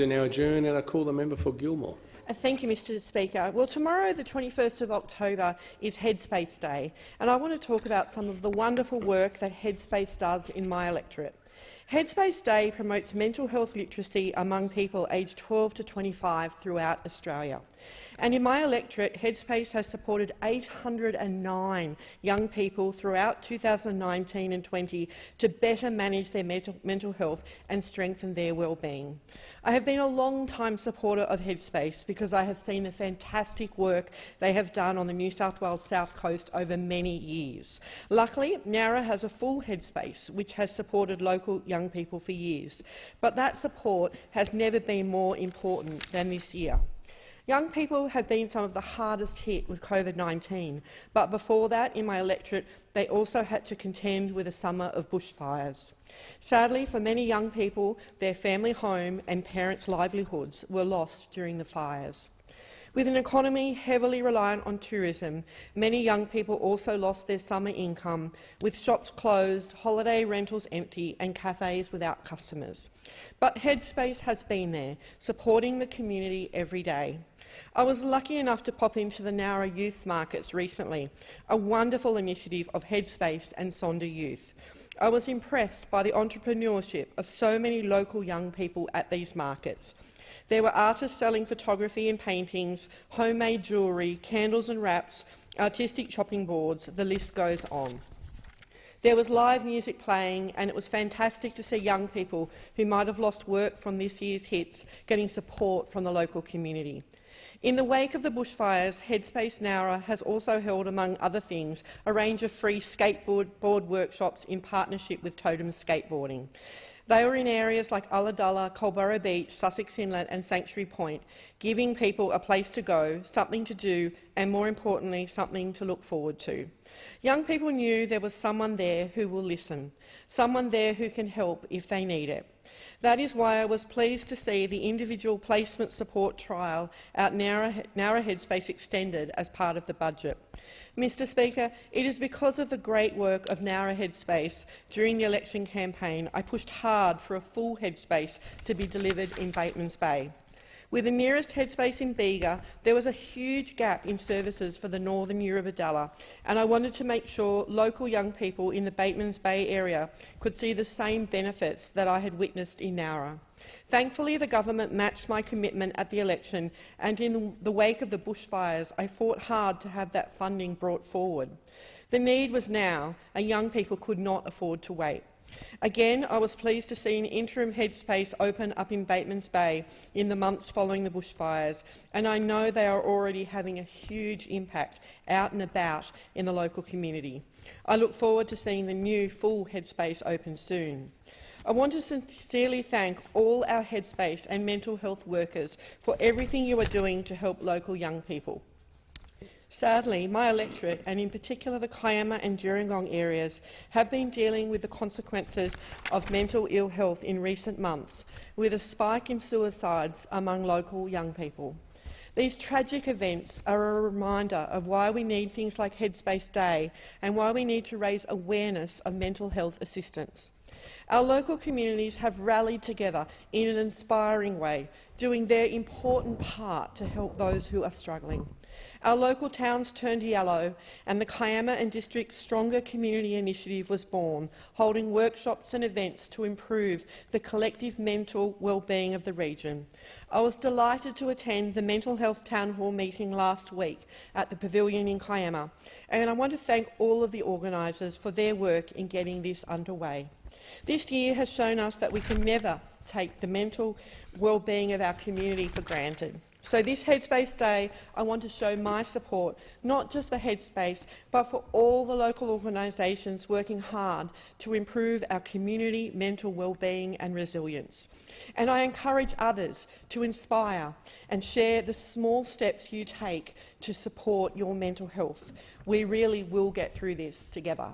Now adjourn, and I call the member for Gilmore. Thank you, Mr Speaker. Well, tomorrow, the 21st of October, is Headspace Day, and I want to talk about some of the wonderful work that Headspace does in my electorate. Headspace Day promotes mental health literacy among people aged 12 to 25 throughout Australia. And in my electorate, Headspace has supported 809 young people throughout 2019 and 20 to better manage their mental health and strengthen their well-being. I have been a long-time supporter of Headspace because I have seen the fantastic work they have done on the New South Wales South Coast over many years. Luckily, Nowra has a full Headspace, which has supported local young people for years. But that support has never been more important than this year. Young people have been some of the hardest hit with COVID-19, but before that, in my electorate, they also had to contend with a summer of bushfires. Sadly, for many young people, their family home and parents' livelihoods were lost during the fires. With an economy heavily reliant on tourism, many young people also lost their summer income, with shops closed, holiday rentals empty and cafes without customers. But Headspace has been there, supporting the community every day. I was lucky enough to pop into the Nowra Youth Markets recently, a wonderful initiative of Headspace and Sonder Youth. I was impressed by the entrepreneurship of so many local young people at these markets. There were artists selling photography and paintings, homemade jewellery, candles and wraps, artistic chopping boards, the list goes on. There was live music playing, and it was fantastic to see young people who might have lost work from this year's hits getting support from the local community. In the wake of the bushfires, Headspace Nowra has also held, among other things, a range of free skateboard workshops in partnership with Totem Skateboarding. They were in areas like Ulladulla, Culburra Beach, Sussex Inlet and Sanctuary Point, giving people a place to go, something to do and, more importantly, something to look forward to. Young people knew there was someone there who will listen, someone there who can help if they need it. That is why I was pleased to see the individual placement support trial at Nowra Headspace extended as part of the budget. Mr Speaker, it is because of the great work of Nowra Headspace during the election campaign I pushed hard for a full Headspace to be delivered in Batemans Bay. With the nearest Headspace in Bega, there was a huge gap in services for the northern Eurobodalla, and I wanted to make sure local young people in the Batemans Bay area could see the same benefits that I had witnessed in Nowra. Thankfully, the government matched my commitment at the election, and in the wake of the bushfires, I fought hard to have that funding brought forward. The need was now, and young people could not afford to wait. Again, I was pleased to see an interim Headspace open up in Batemans Bay in the months following the bushfires, and I know they are already having a huge impact out and about in the local community. I look forward to seeing the new full Headspace open soon. I want to sincerely thank all our Headspace and mental health workers for everything you are doing to help local young people. Sadly, my electorate, and in particular the Kiama and Gerringong areas, have been dealing with the consequences of mental ill health in recent months, with a spike in suicides among local young people. These tragic events are a reminder of why we need things like Headspace Day and why we need to raise awareness of mental health assistance. Our local communities have rallied together in an inspiring way, doing their important part to help those who are struggling. Our local towns turned yellow, and the Kiama and District's Stronger Community Initiative was born, holding workshops and events to improve the collective mental well-being of the region. I was delighted to attend the Mental Health Town Hall meeting last week at the Pavilion in Kiama, and I want to thank all of the organisers for their work in getting this underway. This year has shown us that we can never take the mental well-being of our community for granted. So this Headspace Day, I want to show my support, not just for Headspace, but for all the local organisations working hard to improve our community mental well-being and resilience. And I encourage others to inspire and share the small steps you take to support your mental health. We really will get through this together.